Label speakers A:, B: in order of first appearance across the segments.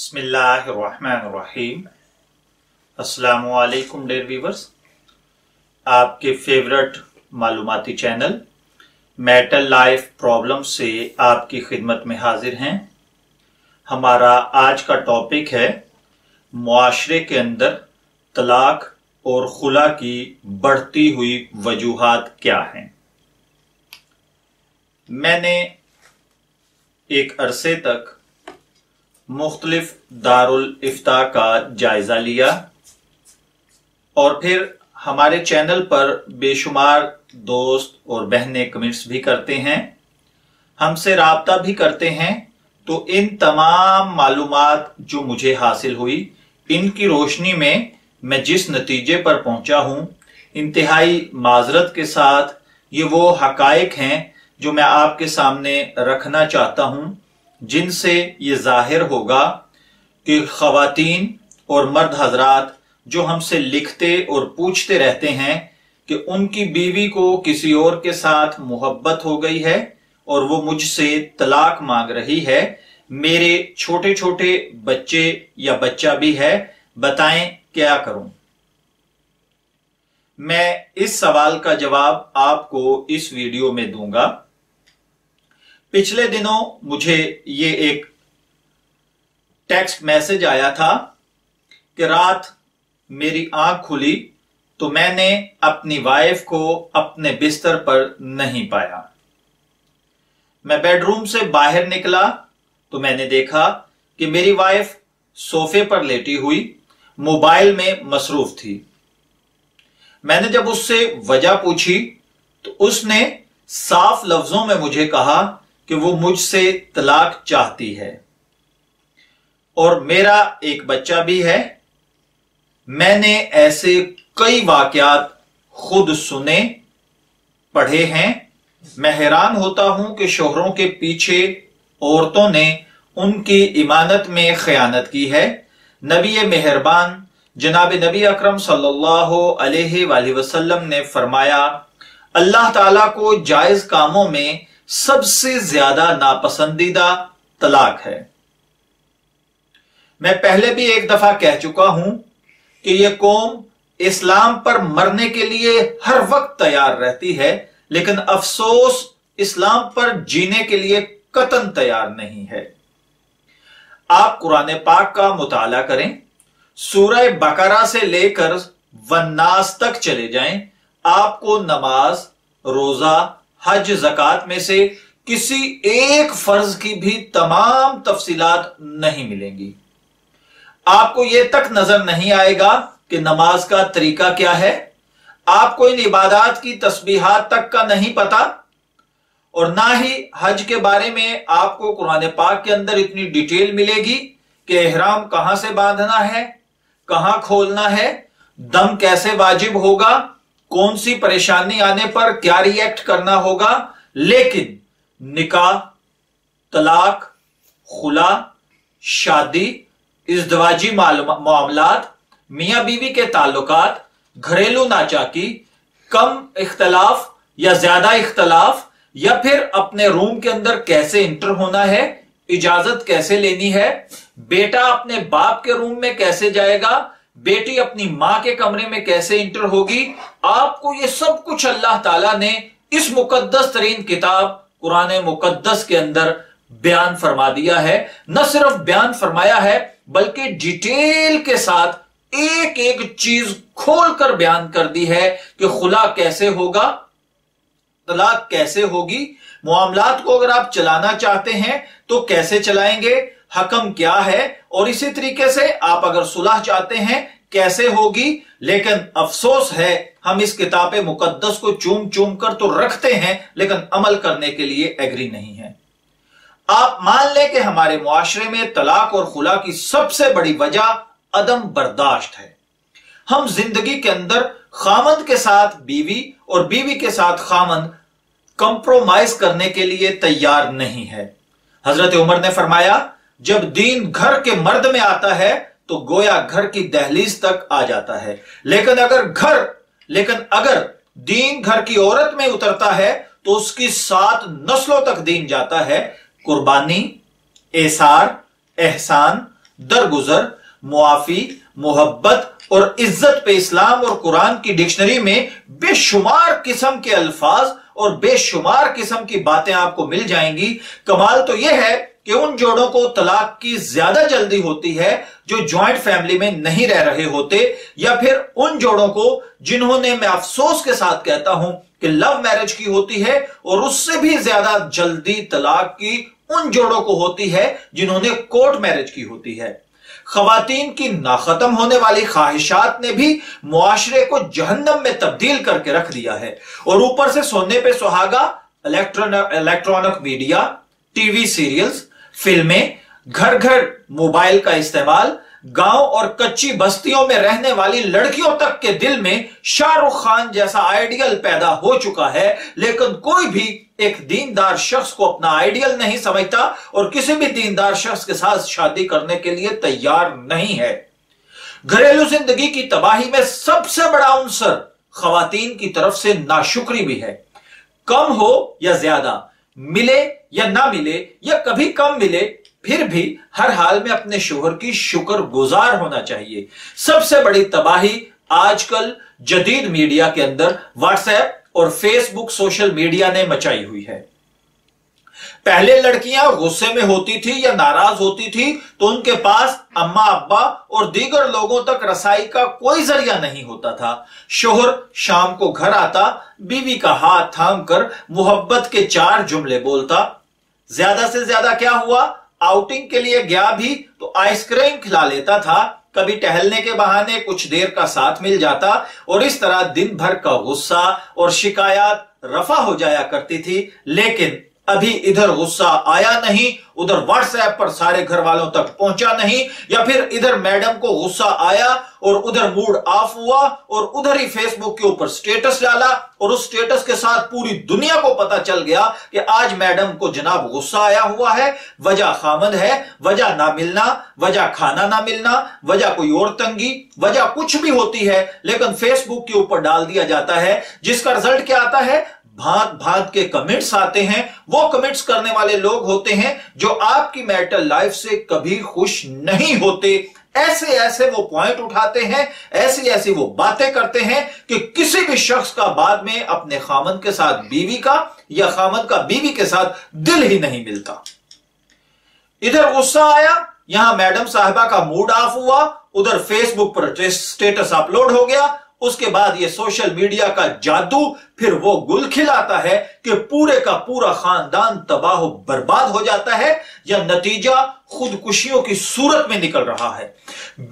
A: बिस्मिल्लाहिर्रहमानिर्रहीम। अस्सलामु अलैकुम डियर व्यूअर्स, आपके फेवरेट मालूमाती चैनल मैरिटल लाइफ प्रॉब्लम से आपकी खिदमत में हाजिर हैं। हमारा आज का टॉपिक है मुआशरे के अंदर तलाक और खुला की बढ़ती हुई वजूहात क्या हैं। मैंने एक अरसे तक मुख्तलिफ दारुल इफ्ता का जायजा लिया और फिर हमारे चैनल पर बेशुमार दोस्त और बहनें कमेंट्स भी करते हैं, हमसे राब्ता भी करते हैं। तो इन तमाम मालूमात जो मुझे हासिल हुई, इनकी रोशनी में मैं जिस नतीजे पर पहुंचा हूं, इंतहाई माजरत के साथ ये वो हकायक हैं जो मैं आपके सामने रखना चाहता हूं, जिनसे ये जाहिर होगा कि खवातीन और मर्द हजरात जो हमसे लिखते और पूछते रहते हैं कि उनकी बीवी को किसी और के साथ मोहब्बत हो गई है और वो मुझसे तलाक मांग रही है, मेरे छोटे छोटे बच्चे या बच्चा भी है, बताएं क्या करूं। मैं इस सवाल का जवाब आपको इस वीडियो में दूंगा। पिछले दिनों मुझे ये एक टेक्स्ट मैसेज आया था कि रात मेरी आंख खुली तो मैंने अपनी वाइफ को अपने बिस्तर पर नहीं पाया। मैं बेडरूम से बाहर निकला तो मैंने देखा कि मेरी वाइफ सोफे पर लेटी हुई मोबाइल में मसरूफ थी। मैंने जब उससे वजह पूछी तो उसने साफ लफ्जों में मुझे कहा कि वो मुझसे तलाक चाहती है और मेरा एक बच्चा भी है। मैंने ऐसे कई वाकयात खुद सुने पढ़े हैं। मैं हैरान होता हूं कि शोहरों के पीछे औरतों ने उनकी इमानत में खयानत की है। नबी मेहरबान जनाब नबी अकरम सल्लल्लाहु अलैहि वसल्लम ने फरमाया, अल्लाह ताला को जायज कामों में सबसे ज्यादा नापसंदीदा तलाक है। मैं पहले भी एक दफा कह चुका हूं कि यह कौम इस्लाम पर मरने के लिए हर वक्त तैयार रहती है, लेकिन अफसोस इस्लाम पर जीने के लिए कतन तैयार नहीं है। आप कुरान पाक का मुताला करें, सूरह बकरा से लेकर वन्नास तक चले जाएं, आपको नमाज, रोजा, हज, ज़कात में से किसी एक फर्ज की भी तमाम तफसीलात नहीं मिलेंगी। आपको यह तक नजर नहीं आएगा कि नमाज का तरीका क्या है। आपको इन इबादात की तस्बीहात तक का नहीं पता और ना ही हज के बारे में आपको कुरान पाक के अंदर इतनी डिटेल मिलेगी कि एहराम कहां से बांधना है, कहां खोलना है, दम कैसे वाजिब होगा, कौन सी परेशानी आने पर क्या रिएक्ट करना होगा। लेकिन निकाह, तलाक, खुला, शादी, इज़्दवाजी मामलात, मियां बीवी के ताल्लुकात, घरेलू नाचाकी, कम इख्तलाफ या ज्यादा इख्तलाफ, या फिर अपने रूम के अंदर कैसे इंटर होना है, इजाजत कैसे लेनी है, बेटा अपने बाप के रूम में कैसे जाएगा, बेटी अपनी मां के कमरे में कैसे इंटर होगी, आपको ये सब कुछ अल्लाह ताला ने इस मुकद्दस तरीन किताब कुरान मुकद्दस के अंदर बयान फरमा दिया है। न सिर्फ बयान फरमाया है बल्कि डिटेल के साथ एक एक चीज खोलकर बयान कर दी है कि खुला कैसे होगा, तलाक कैसे होगी, मामलात को अगर आप चलाना चाहते हैं तो कैसे चलाएंगे, हकम क्या है, और इसी तरीके से आप अगर सुलह चाहते हैं कैसे होगी। लेकिन अफसोस है हम इस किताब मुकद्दस को चूम चूम कर तो रखते हैं लेकिन अमल करने के लिए एग्री नहीं है। आप मान लें कि हमारे मुआशरे में तलाक और खुला की सबसे बड़ी वजह अदम बर्दाश्त है। हम जिंदगी के अंदर खामंद के साथ बीवी और बीवी के साथ खामंद कंप्रोमाइज करने के लिए तैयार नहीं है। हजरत उमर ने फरमाया, जब दीन घर के मर्द में आता है तो गोया घर की दहलीज तक आ जाता है, लेकिन अगर दीन घर की औरत में उतरता है तो उसकी 7 नस्लों तक दीन जाता है। कुर्बानी, एसार, एहसान, दरगुजर, मुआफी, मोहब्बत और इज्जत पे इस्लाम और कुरान की डिक्शनरी में बेशुमार किस्म के अल्फाज और बेशुमार किस्म की बातें आपको मिल जाएंगी। कमाल तो यह है कि उन जोड़ों को तलाक की ज्यादा जल्दी होती है जो ज्वाइंट फैमिली में नहीं रह रहे होते, या फिर उन जोड़ों को जिन्होंने, मैं अफसोस के साथ कहता हूं, कि लव मैरिज की होती है, और उससे भी ज्यादा जल्दी तलाक की उन जोड़ों को होती है जिन्होंने कोर्ट मैरिज की होती है। खवातीन की नाखत्म होने वाली ख्वाहिशात ने भी मुआशरे को जहन्नम में तब्दील करके रख दिया है, और ऊपर से सोने पे सुहागा इलेक्ट्रॉनिक मीडिया, टीवी सीरियल्स, फिल्में, घर घर मोबाइल का इस्तेमाल, गांव और कच्ची बस्तियों में रहने वाली लड़कियों तक के दिल में शाहरुख खान जैसा आइडियल पैदा हो चुका है, लेकिन कोई भी एक दीनदार शख्स को अपना आइडियल नहीं समझता और किसी भी दीनदार शख्स के साथ शादी करने के लिए तैयार नहीं है। घरेलू जिंदगी की तबाही में सबसे बड़ा अंसर खवातीन की तरफ से नाशुक्री भी है। कम हो या ज्यादा, मिले या ना मिले या कभी कम मिले, फिर भी हर हाल में अपने शोहर की शुक्रगुजार होना चाहिए। सबसे बड़ी तबाही आजकल जदीद मीडिया के अंदर व्हाट्सएप और फेसबुक सोशल मीडिया ने मचाई हुई है। पहले लड़कियां गुस्से में होती थी या नाराज होती थी तो उनके पास अम्मा अब्बा और दीगर लोगों तक रसाई का कोई जरिया नहीं होता था। शोहर शाम को घर आता, बीवी का हाथ थाम कर मोहब्बत के 4 जुमले बोलता। ज्यादा से ज्यादा क्या हुआ, आउटिंग के लिए गया भी तो आइसक्रीम खिला लेता था, कभी टहलने के बहाने कुछ देर का साथ मिल जाता, और इस तरह दिन भर का गुस्सा और शिकायत रफा हो जाया करती थी। लेकिन अभी इधर गुस्सा आया नहीं, उधर व्हाट्सएप पर सारे घर वालों तक पहुंचा नहीं, या फिर इधर मैडम को गुस्सा आया और उधर मूड ऑफ हुआ और उधर ही फेसबुक के ऊपर स्टेटस डाला, और उस स्टेटस के साथ पूरी दुनिया को पता चल गया कि आज मैडम को जनाब गुस्सा आया हुआ है, वजह खामद है, वजह ना मिलना, वजह खाना ना मिलना, वजह कोई और तंगी, वजह कुछ भी होती है, लेकिन फेसबुक के ऊपर डाल दिया जाता है, जिसका रिजल्ट क्या आता है, भांत भांत के कमेंट्स आते हैं। वो कमेंट्स करने वाले लोग होते हैं जो आपकी मैरिटल लाइफ से कभी खुश नहीं होते। ऐसे ऐसे वो पॉइंट उठाते हैं, ऐसी ऐसी वो बातें करते हैं कि किसी भी शख्स का बाद में अपने खामद के साथ बीवी का या खामद का बीवी के साथ दिल ही नहीं मिलता। इधर गुस्सा आया, यहां मैडम साहिबा का मूड ऑफ हुआ, उधर फेसबुक पर स्टेटस अपलोड हो गया, उसके बाद ये सोशल मीडिया का जादू फिर वो गुल खिलाता है कि पूरे का पूरा खानदान तबाह बर्बाद हो जाता है, या नतीजा खुदकुशियों की सूरत में निकल रहा है।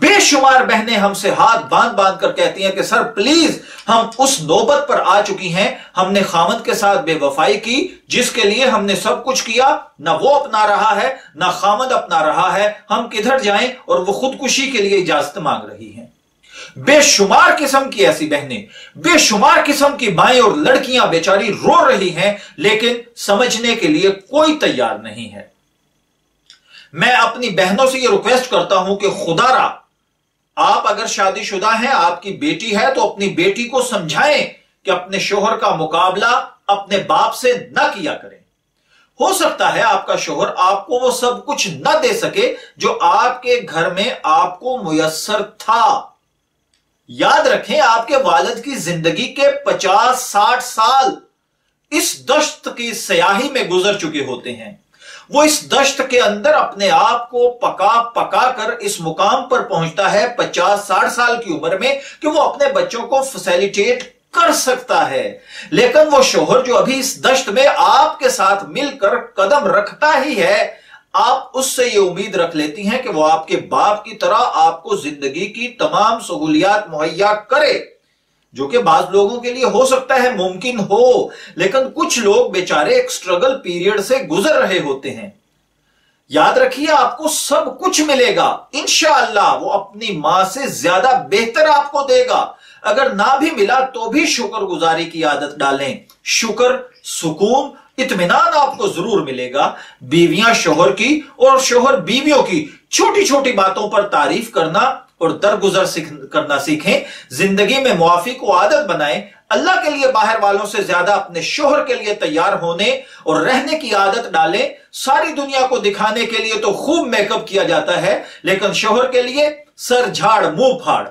A: बेशुमार बहनें हमसे हाथ बांध बांध कर कहती हैं कि सर प्लीज, हम उस नौबत पर आ चुकी हैं, हमने खामद के साथ बेवफाई की, जिसके लिए हमने सब कुछ किया, ना वो अपना रहा है ना खामद अपना रहा है, हम किधर जाएं, और वो खुदकुशी के लिए इजाजत मांग रही हैं। बेशुमार किस्म की ऐसी बहनें, बेशुमार किस्म की माएं और लड़कियां बेचारी रो रही हैं, लेकिन समझने के लिए कोई तैयार नहीं है। मैं अपनी बहनों से यह रिक्वेस्ट करता हूं कि खुदारा, आप अगर शादीशुदा हैं, आपकी बेटी है, तो अपनी बेटी को समझाएं कि अपने शोहर का मुकाबला अपने बाप से न किया करें। हो सकता है आपका शोहर आपको वो सब कुछ न दे सके जो आपके घर में आपको मुयस्सर था। याद रखें, आपके वालिद की जिंदगी के 50-60 साल इस दश्त की सयाही में गुजर चुके होते हैं। वो इस दश्त के अंदर अपने आप को पका पका कर इस मुकाम पर पहुंचता है 50-60 साल की उम्र में कि वो अपने बच्चों को फैसिलिटेट कर सकता है। लेकिन वो शोहर जो अभी इस दश्त में आपके साथ मिलकर कदम रखता ही है, आप उससे ये उम्मीद रख लेती हैं कि वो आपके बाप की तरह आपको जिंदगी की तमाम सहूलियात मुहैया करे, जो कि बाज लोगों के लिए हो सकता है मुमकिन हो, लेकिन कुछ लोग बेचारे एक स्ट्रगल पीरियड से गुजर रहे होते हैं। याद रखिए, आपको सब कुछ मिलेगा इंशाअल्लाह, वो अपनी मां से ज्यादा बेहतर आपको देगा। अगर ना भी मिला तो भी शुक्रगुजारी की आदत डालें। शुक्र, सुकून, इत्मीनान आपको जरूर मिलेगा। बीवियां शोहर की और शोहर बीवियों की छोटी छोटी बातों पर तारीफ करना और दरगुजर करना सीखें। जिंदगी में मुआफी को आदत बनाएं। अल्लाह के लिए बाहर वालों से ज्यादा अपने शोहर के लिए तैयार होने और रहने की आदत डालें। सारी दुनिया को दिखाने के लिए तो खूब मेकअप किया जाता है, लेकिन शोहर के लिए सर झाड़ मुंह फाड़।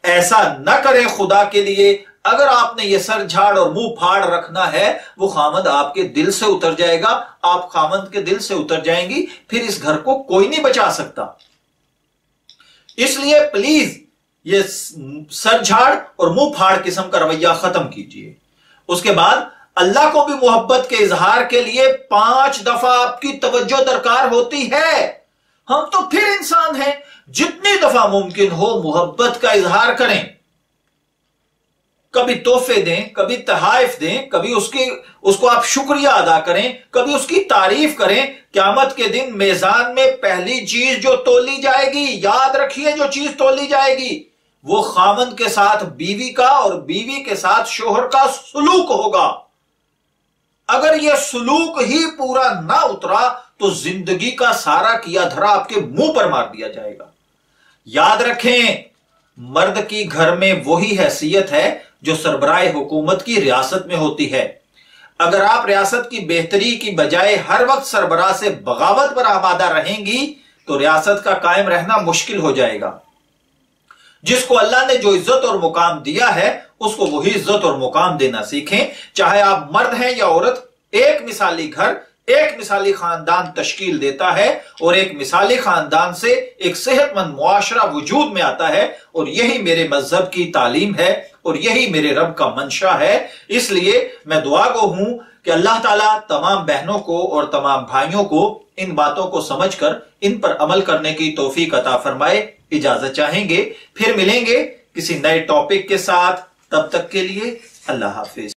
A: ऐसा न करें खुदा के लिए। अगर आपने ये सर झाड़ और मुंह फाड़ रखना है, वो खामद आपके दिल से उतर जाएगा, आप खामद के दिल से उतर जाएंगी, फिर इस घर को कोई नहीं बचा सकता। इसलिए प्लीज ये सर झाड़ और मुंह फाड़ किस्म का रवैया खत्म कीजिए। उसके बाद अल्लाह को भी मोहब्बत के इजहार के लिए 5 दफा आपकी तवज्जो दरकार होती है। हम तो फिर इंसान हैं, जितनी दफा मुमकिन हो मोहब्बत का इजहार करें। कभी तोहफे दें, कभी तहाइफ दें, कभी उसको आप शुक्रिया अदा करें, कभी उसकी तारीफ करें। क़यामत के दिन मेज़ान में पहली चीज जो तोली जाएगी, याद रखिए, जो चीज तोली जाएगी वो खामन के साथ बीवी का और बीवी के साथ शोहर का सुलूक होगा। अगर यह सुलूक ही पूरा ना उतरा तो जिंदगी का सारा किया धरा आपके मुंह पर मार दिया जाएगा। याद रखें, मर्द की घर में वही हैसियत है जो सरबराह हुकूमत की रियासत में होती है। अगर आप रियासत की बेहतरी की बजाय हर वक्त सरबराह से बगावत पर आमादा रहेंगी तो रियासत का कायम रहना मुश्किल हो जाएगा। जिसको अल्लाह ने जो इज्जत और मुकाम दिया है उसको वही इज्जत और मुकाम देना सीखें। चाहे आप मर्द हैं या औरत, एक मिसाली घर, एक मिसाली खानदान तश्कील देता है और एक मिसाली खानदान से एक सेहतमंद मुआशरा वजूद में आता है। और यही मेरे मजहब की तालीम है और यही मेरे रब का मंशा है। इसलिए मैं दुआ गो हूं कि अल्लाह ताला तमाम बहनों को और तमाम भाइयों को इन बातों को समझकर इन पर अमल करने की तौफीक अता फरमाए। इजाजत चाहेंगे, फिर मिलेंगे किसी नए टॉपिक के साथ। तब तक के लिए अल्लाह हाफिज।